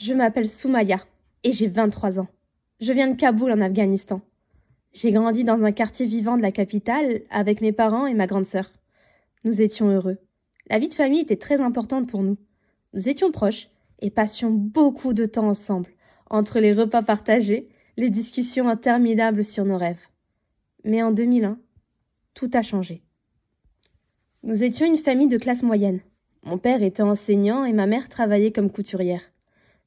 Je m'appelle Soumaya et j'ai 23 ans. Je viens de Kaboul en Afghanistan. J'ai grandi dans un quartier vivant de la capitale avec mes parents et ma grande sœur. Nous étions heureux. La vie de famille était très importante pour nous. Nous étions proches et passions beaucoup de temps ensemble, entre les repas partagés, les discussions interminables sur nos rêves. Mais en 2001, tout a changé. Nous étions une famille de classe moyenne. Mon père était enseignant et ma mère travaillait comme couturière,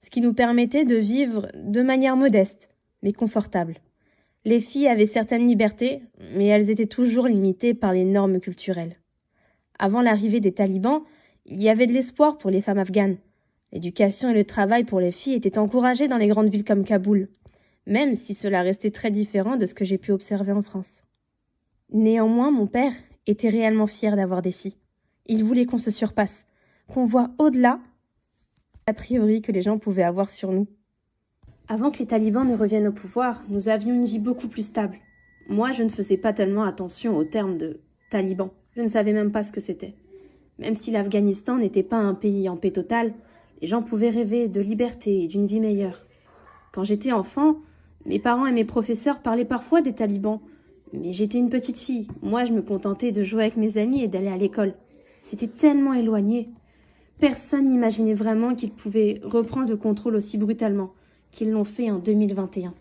ce qui nous permettait de vivre de manière modeste, mais confortable. Les filles avaient certaines libertés, mais elles étaient toujours limitées par les normes culturelles. Avant l'arrivée des talibans, il y avait de l'espoir pour les femmes afghanes. L'éducation et le travail pour les filles étaient encouragés dans les grandes villes comme Kaboul, même si cela restait très différent de ce que j'ai pu observer en France. Néanmoins, mon père était réellement fier d'avoir des filles. Il voulait qu'on se surpasse, qu'on voit au-delà a priori que les gens pouvaient avoir sur nous. Avant que les talibans ne reviennent au pouvoir, nous avions une vie beaucoup plus stable. Moi, je ne faisais pas tellement attention au terme de taliban. Je ne savais même pas ce que c'était. Même si l'Afghanistan n'était pas un pays en paix totale, les gens pouvaient rêver de liberté et d'une vie meilleure. Quand j'étais enfant, mes parents et mes professeurs parlaient parfois des talibans. Mais j'étais une petite fille. Moi, je me contentais de jouer avec mes amis et d'aller à l'école. C'était tellement éloigné. Personne n'imaginait vraiment qu'ils pouvaient reprendre le contrôle aussi brutalement qu'ils l'ont fait en 2021.